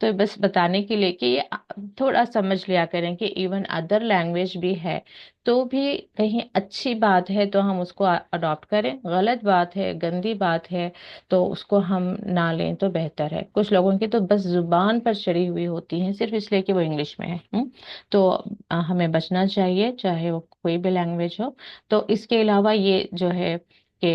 تو بس بتانے کے لیے کہ یہ تھوڑا سمجھ لیا کریں کہ ایون ادر لینگویج بھی ہے، تو بھی کہیں اچھی بات ہے تو ہم اس کو اڈاپٹ کریں، غلط بات ہے، گندی بات ہے تو اس کو ہم نہ لیں تو بہتر ہے۔ کچھ لوگوں کی تو بس زبان پر چڑھی ہوئی ہوتی ہیں صرف اس لیے کہ وہ انگلش میں ہے، تو ہمیں بچنا چاہیے چاہے وہ کوئی بھی لینگویج ہو۔ تو اس کے علاوہ یہ جو ہے کہ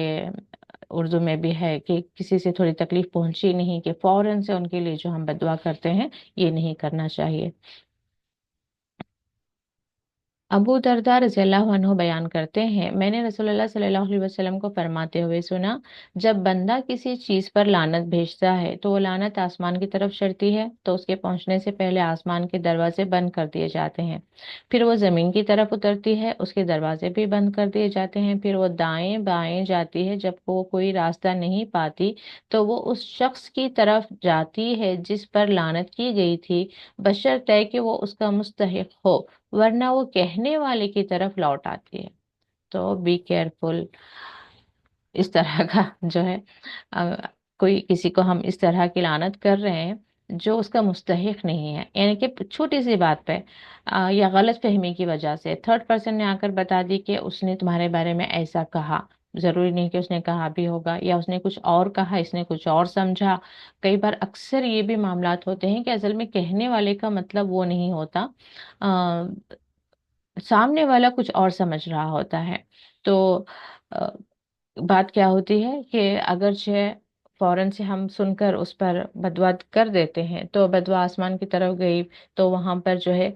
اردو میں بھی ہے کہ کسی سے تھوڑی تکلیف پہنچی نہیں کہ فوراً سے ان کے لیے جو ہم بددعا کرتے ہیں یہ نہیں کرنا چاہیے۔ ابو درداء رضی اللہ عنہ بیان کرتے ہیں، میں نے رسول اللہ صلی اللہ علیہ وسلم کو فرماتے ہوئے سنا، جب بندہ کسی چیز پر لعنت بھیجتا ہے تو وہ لعنت آسمان کی طرف چڑھتی ہے تو اس کے پہنچنے سے پہلے آسمان کے دروازے بند کر دیے جاتے ہیں، پھر وہ زمین کی طرف اترتی ہے، اس کے دروازے بھی بند کر دیے جاتے ہیں، پھر وہ دائیں بائیں جاتی ہے، جب وہ کوئی راستہ نہیں پاتی تو وہ اس شخص کی طرف جاتی ہے جس پر لعنت کی گئی تھی، بشرطے کہ وہ اس کا مستحق ہو، ورنہ وہ کہنے والے کی طرف لوٹ آتی ہے۔ تو بی کیئرفل اس طرح کا جو ہے آ، کوئی کسی کو ہم اس طرح کی لعنت کر رہے ہیں جو اس کا مستحق نہیں ہے، یعنی کہ چھوٹی سی بات پہ یا غلط فہمی کی وجہ سے تھرڈ پرسن نے آ کر بتا دی کہ اس نے تمہارے بارے میں ایسا کہا، ضروری نہیں کہ اس نے کہا بھی ہوگا، یا اس نے کچھ اور کہا اس نے کچھ اور سمجھا۔ کئی بار اکثر یہ بھی معاملات ہوتے ہیں کہ اصل میں کہنے والے کا مطلب وہ نہیں ہوتا، سامنے والا کچھ اور سمجھ رہا ہوتا ہے۔ تو آ، بات کیا ہوتی ہے کہ اگرچہ فوراً سے ہم سن کر اس پر بددعا کر دیتے ہیں تو بددعا آسمان کی طرف گئی، تو وہاں پر جو ہے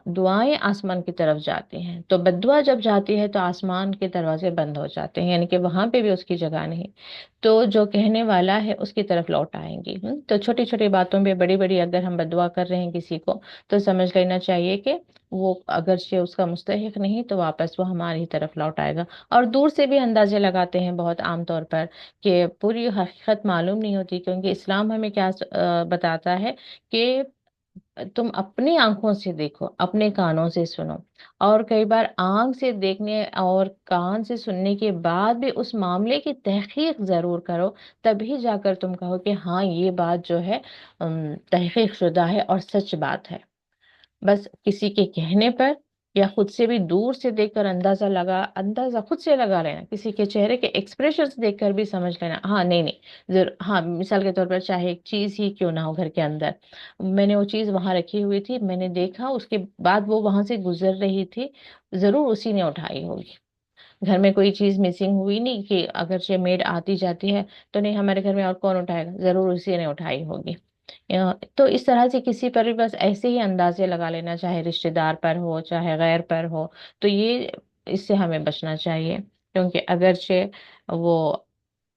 دعائیں آسمان کی طرف جاتی ہیں، تو بددعا جب جاتی ہے تو آسمان کے دروازے بند ہو جاتے ہیں، یعنی کہ وہاں پہ بھی اس کی جگہ نہیں، تو جو کہنے والا ہے اس کی طرف لوٹ آئیں گی۔ تو چھوٹی چھوٹی باتوں پہ بڑی بڑی اگر ہم بددعا کر رہے ہیں کسی کو تو سمجھ لینا چاہیے کہ وہ اگرچہ اس کا مستحق نہیں تو واپس وہ ہماری طرف لوٹ آئے گا۔ اور دور سے بھی اندازے لگاتے ہیں بہت عام طور پر کہ پوری حقیقت معلوم نہیں ہوتی، کیونکہ اسلام ہمیں کیا بتاتا ہے کہ تم اپنی آنکھوں سے دیکھو، اپنے کانوں سے سنو، اور کئی بار آنکھ سے دیکھنے اور کان سے سننے کے بعد بھی اس معاملے کی تحقیق ضرور کرو، تبھی جا کر تم کہو کہ ہاں یہ بات جو ہے تحقیق شدہ ہے اور سچ بات ہے۔ بس کسی کے کہنے پر یا خود سے بھی دور سے دیکھ کر اندازہ خود سے لگا لینا، کسی کے چہرے کے ایکسپریشنز دیکھ کر بھی سمجھ لینا ہاں نہیں نہیں ہاں مثال کے طور پر چاہے ایک چیز ہی کیوں نہ ہو گھر کے اندر، میں نے وہ چیز وہاں رکھی ہوئی تھی، میں نے دیکھا اس کے بعد وہ وہاں سے گزر رہی تھی، ضرور اسی نے اٹھائی ہوگی۔ گھر میں کوئی چیز مسنگ ہوئی نہیں کہ اگرچہ میڈ آتی جاتی ہے تو نہیں ہمارے گھر میں اور کون اٹھائے گا، ضرور اسی نے اٹھائی ہوگی۔ تو اس طرح سے کسی پر بھی بس ایسے ہی اندازے لگا لینا، چاہے رشتہ دار پر ہو چاہے غیر پر ہو، تو یہ اس سے ہمیں بچنا چاہیے، کیونکہ اگرچہ وہ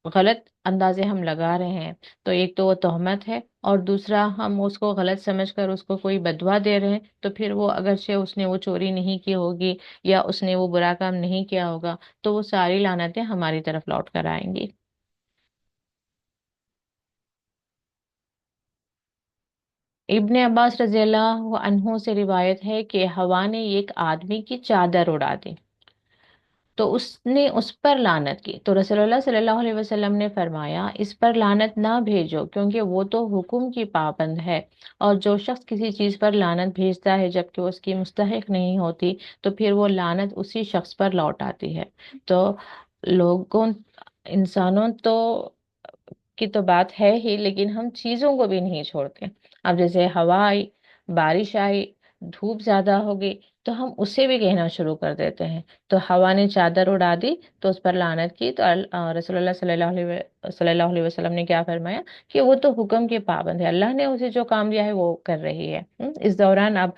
غلط اندازے ہم لگا رہے ہیں تو ایک تو وہ تہمت ہے، اور دوسرا ہم اس کو غلط سمجھ کر اس کو کوئی بدوا دے رہے ہیں، تو پھر وہ اگرچہ اس نے وہ چوری نہیں کی ہوگی یا اس نے وہ برا کام نہیں کیا ہوگا تو وہ ساری لعنتیں ہماری طرف لوٹ کر آئیں گی۔ ابن عباس رضی اللہ عنہ سے روایت ہے کہ ہوا نے ایک آدمی کی چادر اڑا دی تو اس نے اس پر لعنت کی، تو رسول اللہ صلی اللہ علیہ وسلم نے فرمایا اس پر لعنت نہ بھیجو کیونکہ وہ تو حکم کی پابند ہے، اور جو شخص کسی چیز پر لعنت بھیجتا ہے جبکہ وہ اس کی مستحق نہیں ہوتی تو پھر وہ لعنت اسی شخص پر لوٹ آتی ہے۔ تو لوگوں انسانوں تو کی تو بات ہے ہی، لیکن ہم چیزوں کو بھی نہیں چھوڑتے۔ اب جیسے ہوا آئی، بارش آئی، دھوپ زیادہ ہوگی تو ہم اسے بھی کہنا شروع کر دیتے ہیں، تو ہوا نے چادر اڑا دی تو اس پر لعنت کی، تو رسول اللہ صلی اللہ علیہ وسلم نے کیا فرمایا کہ وہ تو حکم کے پابند ہے، اللہ نے اسے جو کام دیا ہے وہ کر رہی ہے۔ اس دوران اب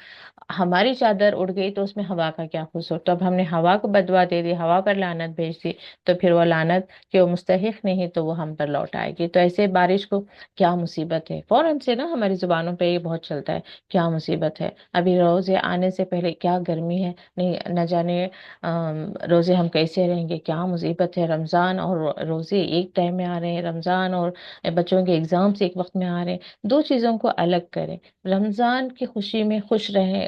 ہماری چادر اڑ گئی تو اس میں ہوا کا کیا قصور، تو اب ہم نے ہوا کو بدوا دے دی، ہوا پر لعنت بھیج دی، تو پھر وہ لعنت کہ وہ مستحق نہیں تو وہ ہم پر لوٹ آئے گی۔ تو ایسے بارش کو کیا مصیبت ہے، فوراً سے نا ہماری زبانوں پہ یہ بہت چلتا ہے، کیا مصیبت ہے، ابھی روزے آنے سے پہلے کیا گرمی ہے، نہیں نہ جانے روزے ہم کیسے رہیں گے، کیا مصیبت ہے، رمضان اور روزے ایک ٹائم میں آ رہے ہیں، رمضان اور بچوں کے ایگزامس ایک وقت میں آ رہے ہیں، دو چیزوں کو الگ کریں، رمضان کی خوشی میں خوش رہیں،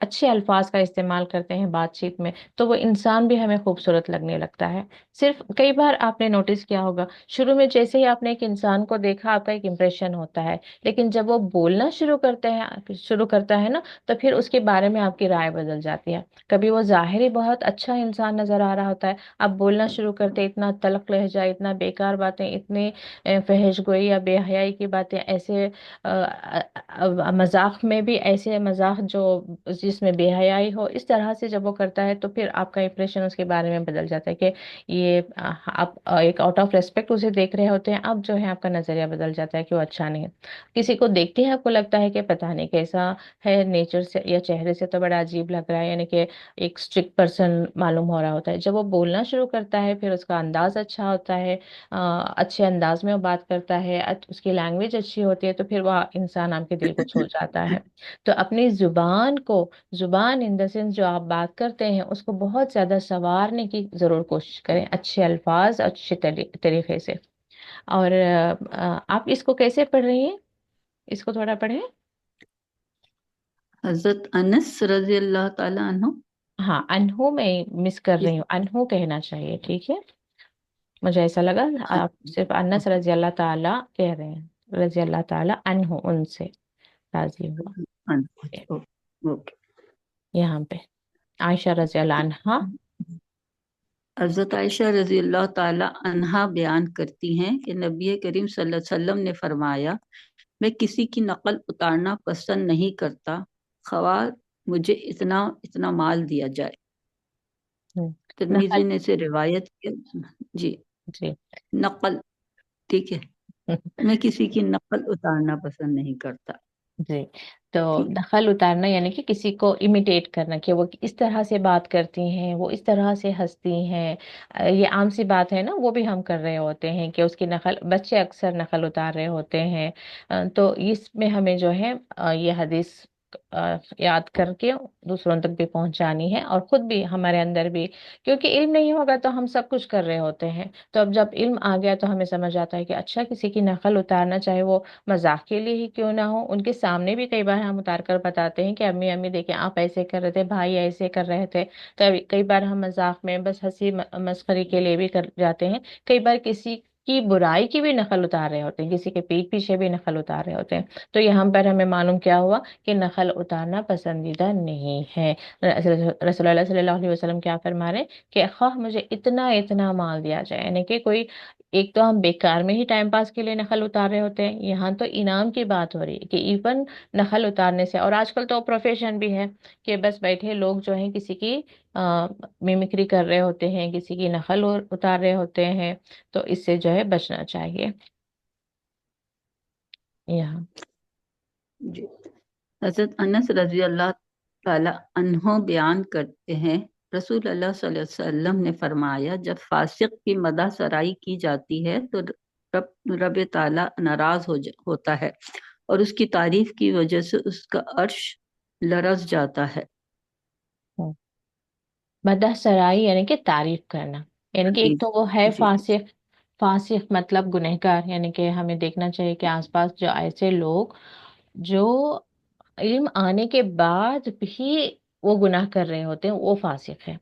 اچھے الفاظ کا استعمال کرتے ہیں بات چیت میں، تو وہ انسان بھی ہمیں خوبصورت لگنے لگتا ہے۔ صرف کئی بار آپ نے نوٹس کیا ہوگا، شروع میں جیسے ہی آپ نے ایک انسان کو دیکھا آپ کا ایک امپریشن ہوتا ہے، لیکن جب وہ بولنا شروع کرتا ہے نا، تو پھر اس کے بارے میں آپ کی رائے بدل جاتی ہے۔ کبھی وہ ظاہری بہت اچھا انسان نظر آ رہا ہوتا ہے، اب بولنا شروع کرتے اتنا تلخ لہجہ، اتنا بیکار باتیں، اتنی فحش گوئی یا بے حیائی کی باتیں، ایسے مذاق میں بھی ایسے مذاق جو جس میں بے حیائی ہو، اس طرح سے جب وہ کرتا ہے تو پھر آپ کا امپریشن اس کے بارے میں بدل جاتا ہے کہ یہ آپ ایک آؤٹ آف ریسپیکٹ اسے دیکھ رہے ہوتے ہیں، اب جو ہے آپ کا نظریہ بدل جاتا ہے کہ وہ اچھا نہیں ہے۔ کسی کو دیکھتے ہی آپ کو لگتا ہے کہ پتہ نہیں کیسا ہے، نیچر سے یا چہرے سے تو بڑا عجیب لگ رہا ہے، یعنی کہ ایک اسٹرکٹ پرسن معلوم ہو رہا ہوتا ہے۔ جب وہ بولنا شروع کرتا ہے پھر اس کا انداز اچھا ہوتا ہے، اچھے انداز میں وہ بات کرتا ہے، اس کی لینگویج اچھی ہوتی ہے، تو پھر وہ انسان آپ کے دل کو چھو جاتا ہے۔ تو اپنی زبان ان دا سینس جو آپ بات کرتے ہیں اس کو بہت زیادہ سنوارنے کی ضرور کوشش کریں، اچھے الفاظ اچھے طریقے سے۔ اور آپ اس کو کیسے پڑھ رہی ہیں؟ اس کو تھوڑا پڑھیں۔ حضرت انس رضی اللہ تعالیٰ عنہ، ہاں، انہو میں مس کر اس رہی ہوں، انہو کہنا چاہیے، ٹھیک ہے؟ مجھے ایسا لگا آپ صرف انس رضی اللہ تعالیٰ کہہ رہے ہیں، رضی اللہ تعالیٰ انہو ان سے راضی ہوا۔ اوکے۔ یہاں پہ عائشہ رضی اللہ عنہا۔ حضرت عائشہ رضی اللہ تعالیٰ عنہا بیان کرتی ہیں کہ نبی کریم صلی اللہ علیہ وسلم نے فرمایا، میں کسی کی نقل اتارنا پسند نہیں کرتا، خواہ مجھے اتنا اتنا مال دیا جائے۔ ہم، ترمذی نقل، نے سے روایت کیا۔ جی، جی۔ نقل، ٹھیک ہے، میں کسی کی نقل اتارنا پسند نہیں کرتا۔ جی، تو ٹھیک ہے۔ دخل اتارنا یعنی کہ کسی کو امیٹیٹ کرنا، کہ وہ اس طرح سے بات کرتی ہیں، وہ اس طرح سے ہنستی ہیں، یہ عام سی بات ہے نا، وہ بھی ہم کر رہے ہوتے ہیں کہ اس کی نقل، بچے اکثر نقل اتار رہے ہوتے ہیں۔ تو اس میں ہمیں جو ہے یہ حدیث یاد کر کے دوسروں تک بھی پہنچانی ہے، اور خود بھی ہمارے اندر بھی، کیونکہ علم نہیں ہوگا تو ہم سب کچھ کر رہے ہوتے ہیں، تو اب جب علم آ گیا تو ہمیں سمجھ آتا ہے کہ اچھا کسی کی نقل اتارنا، چاہے وہ مذاق کے لیے ہی کیوں نہ ہو، ان کے سامنے بھی کئی بار ہم اتار کر بتاتے ہیں کہ امی امی دیکھیں آپ ایسے کر رہے تھے، بھائی ایسے کر رہے تھے۔ تو کئی بار ہم مذاق میں بس ہنسی مسخری کے لیے بھی کر جاتے ہیں، کئی بار کسی کی برائی کی بھی نقل اتار رہے ہوتے ہیں، کسی کے پیٹ پیچھے بھی نقل اتار رہے ہوتے ہیں۔ تو یہاں پر ہمیں معلوم کیا ہوا کہ نقل اتارنا پسندیدہ نہیں ہے۔ رسول اللہ صلی اللہ علیہ وسلم کیا فرما رہے ہیں کہ خواہ مجھے اتنا اتنا مال دیا جائے، یعنی کہ کوئی، ایک تو ہم بیکار میں ہی ٹائم پاس کے لیے نخل اتار رہے ہوتے ہیں، یہاں تو انعام کی بات ہو رہی ہے کہ ایون نخل اتارنے سے، اور آج کل تو پروفیشن بھی ہے کہ بس بیٹھے لوگ جو ہیں کسی کی میمکری کر رہے ہوتے ہیں، کسی کی نخل اتار رہے ہوتے ہیں، تو اس سے جو ہے بچنا چاہیے یہاں۔ جی، حضرت انس رضی اللہ تعالیٰ عنہ بیان کرتے ہیں، رسول اللہ صلی اللہ علیہ وسلم نے فرمایا، جب فاسق کی مدح سرائی کی جاتی ہے تو رب تعالیٰ ناراض ہوتا ہے، اور اس کی تعریف کی وجہ سے اس کا عرش لرز جاتا ہے۔ مدح سرائی یعنی کہ تعریف کرنا، یعنی کہ ایک جی تو وہ ہے جی فاسق، فاسق مطلب گنہگار، یعنی کہ ہمیں دیکھنا چاہیے کہ آس پاس جو ایسے لوگ جو علم آنے کے بعد بھی وہ گناہ کر رہے ہوتے ہیں، وہ فاسق ہے۔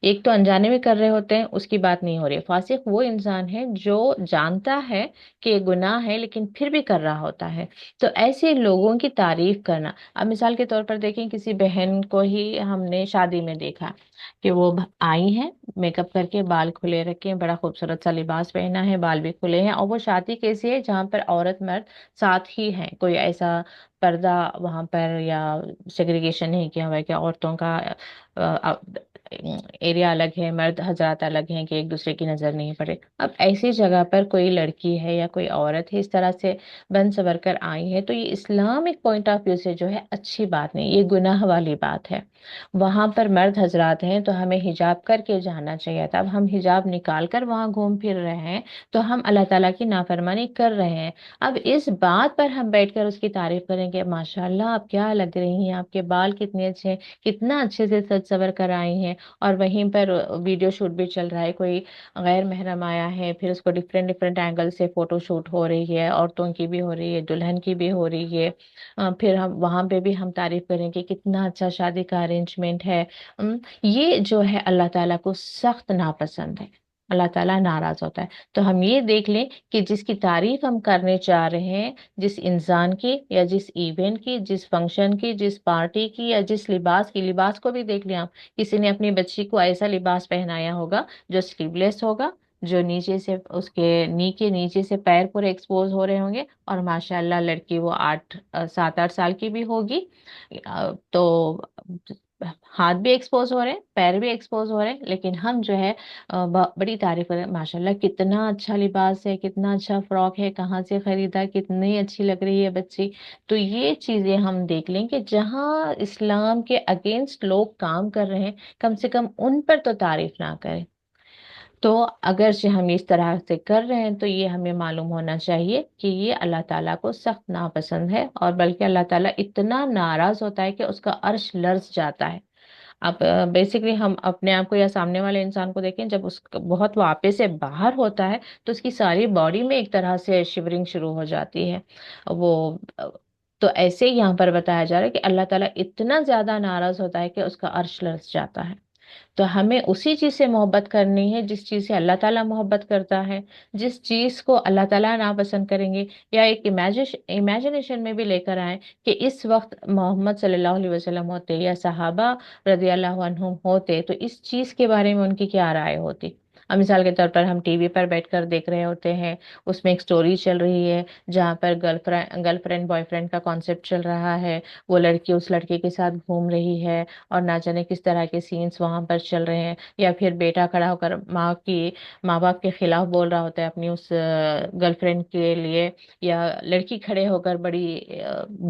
ایک تو انجانے میں کر رہے ہوتے ہیں، اس کی بات نہیں ہو رہی ہے، فاسق وہ انسان ہے جو جانتا ہے کہ یہ گناہ ہے لیکن پھر بھی کر رہا ہوتا ہے۔ تو ایسے لوگوں کی تعریف کرنا، اب مثال کے طور پر دیکھیں کسی بہن کو ہی ہم نے شادی میں دیکھا کہ وہ آئی ہیں میک اپ کر کے، بال کھلے رکھے ہیں، بڑا خوبصورت سا لباس پہنا ہے، بال بھی کھلے ہیں، اور وہ شادی کیسی ہے جہاں پر عورت مرد ساتھ ہی ہیں، کوئی ایسا پردہ وہاں پر یا سیگریگیشن نہیں کیا ہوا ہے کہ عورتوں کا ایریا الگ ہے، مرد حضرات الگ ہیں کہ ایک دوسرے کی نظر نہیں پڑے۔ اب ایسی جگہ پر کوئی لڑکی ہے یا کوئی عورت ہے اس طرح سے بن سور کر آئی ہے، تو یہ اسلامک پوائنٹ آف ویو سے جو ہے اچھی بات نہیں، یہ گناہ والی بات ہے۔ وہاں پر مرد حضرات ہیں تو ہمیں حجاب کر کے جانا چاہیے تھا، اب ہم حجاب نکال کر وہاں گھوم پھر رہے ہیں تو ہم اللہ تعالیٰ کی نافرمانی کر رہے ہیں۔ اب اس بات پر ہم بیٹھ کر اس کی تعریف کریں کہ ماشاء اللہ آپ کیا لگ رہی ہیں، آپ کے بال کتنے اچھے ہیں، کتنا اچھے سے سج سور کر آئی ہیں، اور وہیں پر ویڈیو شوٹ بھی چل رہا ہے، کوئی غیر محرم آیا ہے، پھر اس کو ڈفرینٹ ڈفرینٹ اینگل سے فوٹو شوٹ ہو رہی ہے، عورتوں کی بھی ہو رہی ہے، دلہن کی بھی ہو رہی ہے۔ پھر ہم وہاں پہ بھی ہم تعریف کریں کہ کتنا اچھا شادی کا ارینجمنٹ ہے۔ یہ جو ہے اللہ تعالیٰ کو سخت ناپسند ہے، اللہ تعالیٰ ناراض ہوتا ہے۔ تو ہم یہ دیکھ لیں کہ جس کی تعریف ہم کرنے چاہ رہے ہیں، جس انسان کی یا جس ایونٹ کی، جس فنکشن کی، جس پارٹی کی، یا جس لباس کی، لباس کو بھی دیکھ لیں آپ، کسی نے اپنی بچی کو ایسا لباس پہنایا ہوگا جو سلیو لیس ہوگا، جو نیچے سے اس کے نی کے نیچے سے پیر پورے ایکسپوز ہو رہے ہوں گے، اور ماشاء اللہ لڑکی وہ 7 8 سال کی بھی ہوگی، تو ہاتھ بھی ایکسپوز ہو رہے ہیں، پیر بھی ایکسپوز ہو رہے ہیں، لیکن ہم جو ہے بڑی تعریف کریں، ماشاء اللہ کتنا اچھا لباس ہے، کتنا اچھا فراک ہے، کہاں سے خریدا، کتنی اچھی لگ رہی ہے بچی۔ تو یہ چیزیں ہم دیکھ لیں کہ جہاں اسلام کے اگینسٹ لوگ کام کر رہے ہیں، کم سے کم ان پر تو تعریف نہ کریں۔ تو اگرچہ ہم اس طرح سے کر رہے ہیں تو یہ ہمیں معلوم ہونا چاہیے کہ یہ اللہ تعالیٰ کو سخت ناپسند ہے، اور بلکہ اللہ تعالیٰ اتنا ناراض ہوتا ہے کہ اس کا عرش لرز جاتا ہے۔ اب بیسکلی ہم اپنے آپ کو یا سامنے والے انسان کو دیکھیں، جب بہت واپے سے باہر ہوتا ہے تو اس کی ساری باڈی میں ایک طرح سے شیورنگ شروع ہو جاتی ہے وہ تو ایسے ہی یہاں پر بتایا جا رہا ہے کہ اللہ تعالیٰ اتنا زیادہ ناراض ہوتا ہے کہ اس کا عرش لرز جاتا ہے۔ تو ہمیں اسی چیز سے محبت کرنی ہے جس چیز سے اللہ تعالیٰ محبت کرتا ہے۔ جس چیز کو اللہ تعالیٰ ناپسند کریں گے، یا ایک امیجنیشن میں بھی لے کر آئیں کہ اس وقت محمد صلی اللہ علیہ وسلم ہوتے یا صحابہ رضی اللہ عنہم ہوتے، تو اس چیز کے بارے میں ان کی کیا رائے ہوتی؟ اب مثال کے طور پر ہم ٹی وی پر بیٹھ کر دیکھ رہے ہوتے ہیں، اس میں ایک سٹوری چل رہی ہے جہاں پر گرل فرینڈ بوائے فرینڈ کا کانسیپٹ چل رہا ہے، وہ لڑکی اس لڑکے کے ساتھ گھوم رہی ہے، اور نہ جانے کس طرح کے سینس وہاں پر چل رہے ہیں، یا پھر بیٹا کھڑا ہو کر ماں باپ کے خلاف بول رہا ہوتا ہے اپنی اس گرل فرینڈ کے لیے، یا لڑکی کھڑے ہو کر بڑی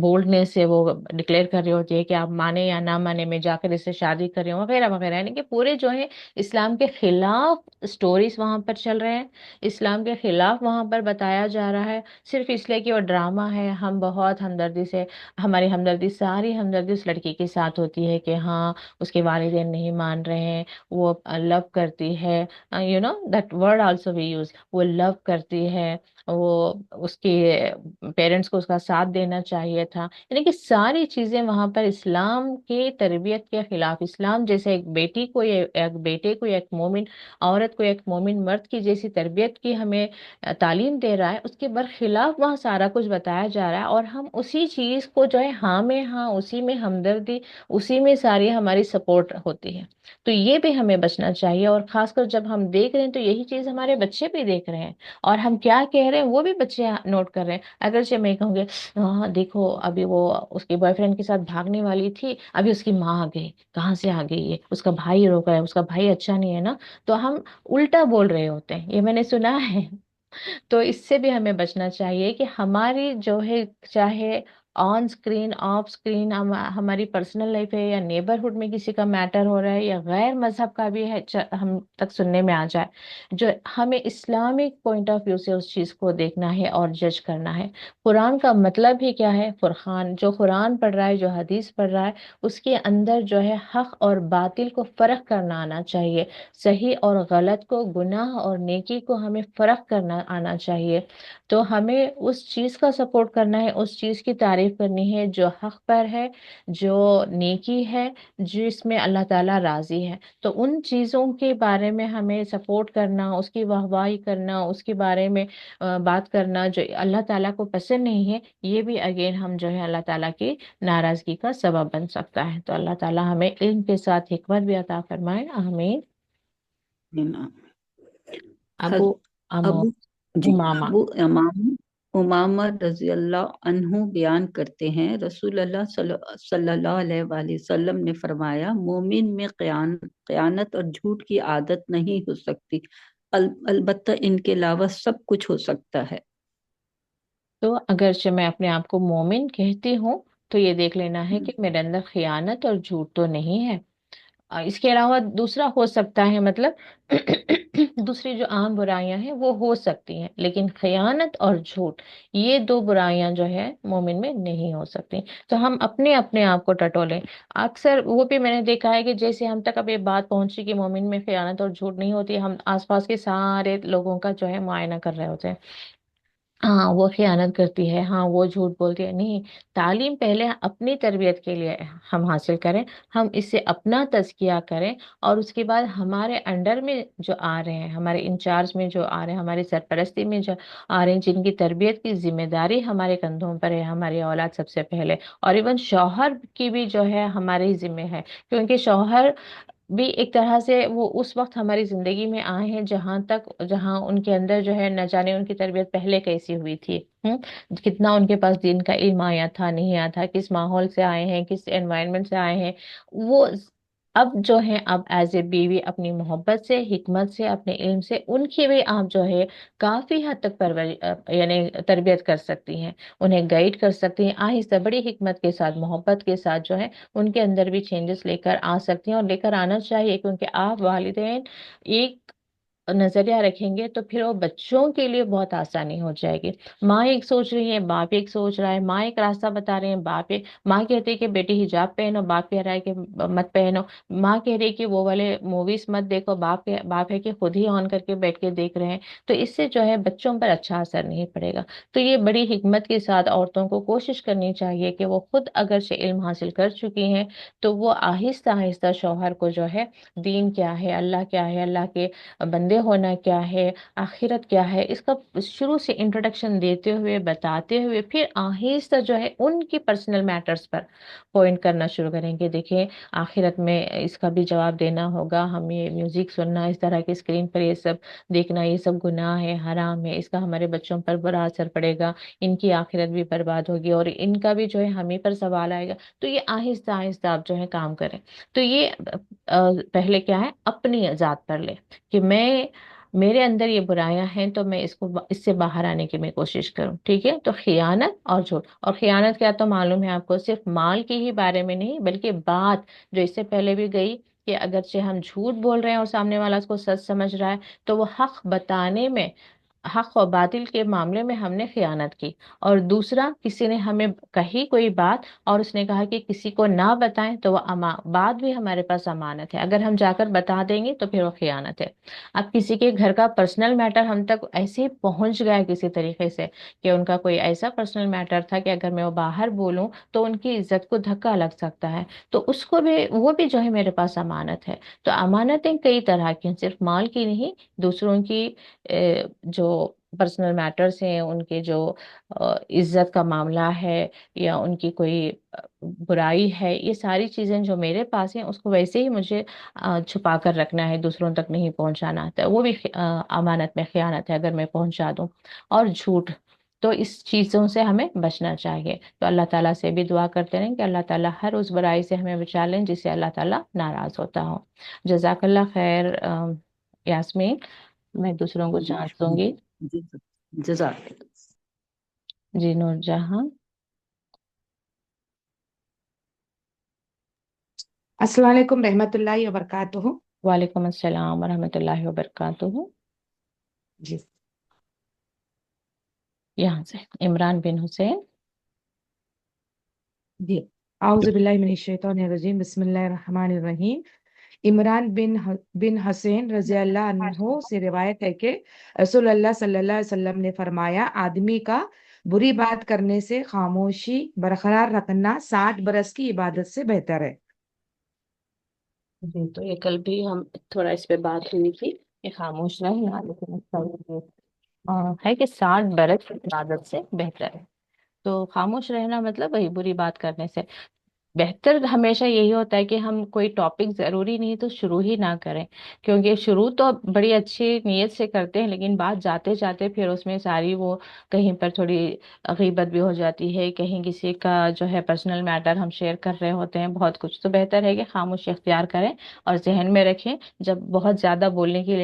بولڈنس سے وہ ڈکلیئر کر رہی ہوتی ہے کہ آپ مانے یا نہ مانے میں جا کر اس سے شادی کر رہی ہوں، وغیرہ وغیرہ، یعنی کہ پورے جو ہے اسلام کے خلاف سٹوریز وہاں پر چل رہے ہیں، اسلام کے خلاف وہاں پر بتایا جا رہا ہے، صرف اس لیے کہ وہ ڈرامہ ہے۔ ہم بہت ہمدردی سے، ہماری ہمدردی، ساری ہمدردی اس لڑکی کے ساتھ ہوتی ہے کہ ہاں اس کے والدین نہیں مان رہے ہیں، وہ لو کرتی ہے، you know that word also we use, وہ لو کرتی ہے، وہ اس کے پیرنٹس کو اس کا ساتھ دینا چاہیے تھا، یعنی کہ ساری چیزیں وہاں پر اسلام کے تربیت کے خلاف، اسلام جیسے ایک بیٹی کو یا ایک بیٹے کو یا ایک مومن عورت کو، ایک مومن مرد کی جیسی تربیت کی ہمیں تعلیم دے رہا ہے، اس کے برخلاف وہاں سارا کچھ بتایا جا رہا ہے، اور ہم اسی چیز کو جو ہے ہاں میں ہاں، اسی میں ہمدردی، اسی میں ساری ہماری سپورٹ ہوتی ہے۔ تو یہ بھی ہمیں بچنا چاہیے، اور خاص کر جب ہم دیکھ رہے ہیں تو یہی چیز ہمارے بچے بھی دیکھ رہے ہیں، اور ہم کیا کہہ رہے ہیں وہ بھی بچے نوٹ کر رہے ہیں۔ اگرچہ میں کہوں گے ہاں دیکھو ابھی وہ اس کے بوائے فرینڈ کے ساتھ بھاگنے والی تھی، ابھی اس کی ماں آ گئی، کہاں سے آ گئی ہے، اس کا بھائی روکا ہے، اس کا بھائی اچھا نہیں ہے نا، تو ہم الٹا بول رہے ہوتے ہیں، یہ میں نے سنا ہے۔ تو اس سے بھی ہمیں بچنا چاہیے کہ ہماری جو ہے، چاہے آن اسکرین آف اسکرین ہماری پرسنل لائف ہے، یا نیبرہڈ میں کسی کا میٹر ہو رہا ہے، یا غیر مذہب کا بھی ہے، ہم تک سننے میں آ جائے، جو ہمیں اسلامک پوائنٹ آف ویو سے اس چیز کو دیکھنا ہے اور جج کرنا ہے۔ قرآن کا مطلب ہی کیا ہے؟ فرقان، جو قرآن پڑھ رہا ہے، جو حدیث پڑھ رہا ہے، اس کے اندر جو ہے حق اور باطل کو فرق کرنا آنا چاہیے، صحیح اور غلط کو، گناہ اور نیکی کو ہمیں فرق کرنا آنا چاہیے۔ تو ہمیں اس چیز کا سپورٹ کرنا ہے، اس چیز کی تعریف کرنی ہے جو حق پر ہے، جو نیکی ہے، جس میں اللہ تعالیٰ راضی ہے۔ تو ان چیزوں کے بارے میں ہمیں سپورٹ کرنا، اس کی واہواہی کرنا، اس کے بارے میں بات کرنا جو اللہ تعالیٰ کو پسند نہیں ہے، یہ بھی اگین ہم جو ہے اللہ تعالیٰ کی ناراضگی کا سبب بن سکتا ہے۔ تو اللہ تعالیٰ ہمیں علم کے ساتھ حکمت بھی عطا فرمائے، آمین۔ ابو حض- امو ابو جی امامہ۔ ابو امامہ رضی اللہ عنہ بیان کرتے ہیں، رسول اللہ صلی اللہ علیہ وآلہ وسلم نے فرمایا، مومن میں خیانت اور جھوٹ کی عادت نہیں ہو سکتی، البتہ ان کے علاوہ سب کچھ ہو سکتا ہے۔ تو اگرچہ میں اپنے آپ کو مومن کہتی ہوں، تو یہ دیکھ لینا ہے کہ میرے اندر خیانت اور جھوٹ تو نہیں ہے۔ اس کے علاوہ دوسرا ہو سکتا ہے، مطلب دوسری جو عام برائیاں ہیں وہ ہو سکتی ہیں، لیکن خیانت اور جھوٹ، یہ دو برائیاں جو ہے مومن میں نہیں ہو سکتی۔ تو ہم اپنے اپنے آپ کو ٹٹولیں۔ اکثر وہ بھی میں نے دیکھا ہے کہ جیسے ہم تک اب یہ بات پہنچی کہ مومن میں خیانت اور جھوٹ نہیں ہوتی، ہم آس پاس کے سارے لوگوں کا جو ہے معائنہ کر رہے ہوتے ہیں، ہاں وہ خیانت کرتی ہے، ہاں وہ جھوٹ بولتی ہے۔ نہیں، تعلیم پہلے اپنی تربیت کے لیے ہم حاصل کریں، ہم اس سے اپنا تزکیہ کریں، اور اس کے بعد ہمارے انڈر میں جو آ رہے ہیں، ہمارے انچارج میں جو آ رہے ہیں، ہماری سرپرستی میں جو آ رہے ہیں، جن کی تربیت کی ذمہ داری ہمارے کندھوں پر ہے، ہماری اولاد سب سے پہلے، اور ایون شوہر کی بھی جو ہے ہماری ذمہ ہے، کیونکہ شوہر بھی ایک طرح سے وہ اس وقت ہماری زندگی میں آئے ہیں جہاں ان کے اندر جو ہے، نہ جانے ان کی تربیت پہلے کیسی ہوئی تھی، کتنا ان کے پاس دین کا علم آیا تھا، نہیں آیا تھا، کس ماحول سے آئے ہیں، کس انوائرمنٹ سے آئے ہیں، وہ اب جو ہے اب ایز اے بیوی اپنی محبت سے، حکمت سے، اپنے علم سے ان کی بھی آپ جو ہے کافی حد تک یعنی تربیت کر سکتی ہیں، انہیں گائیڈ کر سکتی ہیں، آہستہ بڑی حکمت کے ساتھ، محبت کے ساتھ جو ہے ان کے اندر بھی چینجز لے کر آ سکتی ہیں، اور لے کر آنا چاہیے، کیونکہ آپ والدین ایک نظریہ رکھیں گے تو پھر وہ بچوں کے لیے بہت آسانی ہو جائے گی۔ ماں ایک سوچ رہی ہے، باپ ایک سوچ رہا ہے، ماں ایک راستہ بتا رہے ہیں، ماں کہتی ہے کہ بیٹی حجاب پہنو، باپ کہہ رہا ہے کہ مت پہنو، ماں کہہ رہی ہے کہ وہ والے موویز مت دیکھو، باپ ہے کہ خود ہی آن کر کے بیٹھ کے دیکھ رہے ہیں، تو اس سے جو ہے بچوں پر اچھا اثر نہیں پڑے گا۔ تو یہ بڑی حکمت کے ساتھ عورتوں کو کوشش کرنی چاہیے کہ وہ خود اگرچہ علم حاصل کر چکی ہیں تو وہ آہستہ آہستہ شوہر کو جو ہے دین کیا ہے، اللہ کیا ہے، اللہ کے بندے ہونا کیا ہے، آخرت کیا ہے، اس کا شروع سے انٹروڈکشن دیتے ہوئے، بتاتے ہوئے، پھر آہستہ جو ہے ان کی پرسنل میٹرز پر پوائنٹ کرنا شروع کریں گے۔ دیکھیں آخرت میں اس کا بھی جواب دینا ہوگا، ہم یہ میوزک سننا، اس طرح کے اسکرین پر یہ سب دیکھنا، یہ سب گناہ ہے، حرام ہے، اس کا ہمارے بچوں پر برا اثر پڑے گا، ان کی آخرت بھی برباد ہوگی، اور ان کا بھی جو ہے ہمیں پر سوال آئے گا۔ تو یہ آہستہ آہستہ آپ جو ہے کام کریں۔ تو یہ پہلے کیا ہے، اپنی ذات پر لے کہ میرے اندر یہ برائیاں ہیں تو میں اس سے باہر آنے کی میں کوشش کروں، ٹھیک ہے۔ تو خیانت اور جھوٹ، اور خیانت کیا تو معلوم ہے آپ کو، صرف مال کی ہی بارے میں نہیں، بلکہ بات جو اس سے پہلے بھی گئی کہ اگرچہ ہم جھوٹ بول رہے ہیں اور سامنے والا اس کو سچ سمجھ رہا ہے، تو وہ حق بتانے میں، حق و باطل کے معاملے میں ہم نے خیانت کی۔ اور دوسرا، کسی نے ہمیں کہی کوئی بات اور اس نے کہا کہ کسی کو نہ بتائیں، تو وہ بات بھی ہمارے پاس امانت ہے، اگر ہم جا کر بتا دیں گے تو پھر وہ خیانت ہے۔ اب کسی کے گھر کا پرسنل میٹر ہم تک ایسے ہی پہنچ گیا ہے کسی طریقے سے کہ ان کا کوئی ایسا پرسنل میٹر تھا کہ اگر میں وہ باہر بولوں تو ان کی عزت کو دھکا لگ سکتا ہے، تو اس کو بھی، وہ بھی جو ہے میرے پاس امانت ہے۔ تو امانتیں کئی طرح کی ہیں، صرف مال کی نہیں، دوسروں کی جو پرسنل میٹرز ہیں، ان کے جو عزت کا معاملہ ہے، یا ان کی کوئی برائی ہے، یہ ساری چیزیں جو میرے پاس ہیں اس کو ویسے ہی مجھے چھپا کر رکھنا ہے، دوسروں تک نہیں پہنچانا ہے، وہ بھی امانت میں خیانت ہے اگر میں پہنچا دوں۔ اور جھوٹ، تو اس چیزوں سے ہمیں بچنا چاہیے۔ تو اللہ تعالیٰ سے بھی دعا کرتے رہیں کہ اللہ تعالیٰ ہر اس برائی سے ہمیں بچا لیں جس سے اللہ تعالیٰ ناراض ہوتا ہو۔ جزاک اللہ خیر یاسمین، میں دوسروں کو چانس دوں گی۔ جی، جزاک اللہ۔ جی نور جہاں۔ السلام علیکم رحمۃ اللہ وبرکاتہ۔ وعلیکم السلام ورحمۃ اللہ وبرکاتہ۔ جی یہاں سے عمران بن حسین۔ جی، اعوذ باللہ من الشیطان الرجیم، بسم اللہ الرحمن الرحیم۔ عمران بن حسین رضی اللہ عنہ سے روایت ہے کہ رسول اللہ صلی اللہ علیہ وسلم نے فرمایا، آدمی کا بری بات کرنے سے خاموشی برقرار رکھنا 60 برس کی عبادت سے بہتر ہے۔ جی، تو یہ کل بھی ہم تھوڑا اس پہ بات ہوئی تھی کہ خاموش رہنا، لیکن اس کا یہ ہے کہ 60 برس عبادت سے بہتر ہے۔ تو خاموش رہنا مطلب وہی بری بات کرنے سے بہتر ہمیشہ یہی ہوتا ہے کہ ہم کوئی ٹاپک ضروری نہیں تو شروع ہی نہ کریں، کیونکہ شروع تو بڑی اچھی نیت سے کرتے ہیں، لیکن بات جاتے جاتے پھر اس میں ساری وہ کہیں پر تھوڑی غیبت بھی ہو جاتی ہے، کہیں کسی کا جو ہے پرسنل میٹر ہم شیئر کر رہے ہوتے ہیں بہت کچھ، تو بہتر ہے کہ خاموشی اختیار کریں اور ذہن میں رکھیں۔ جب بہت زیادہ بولنے کی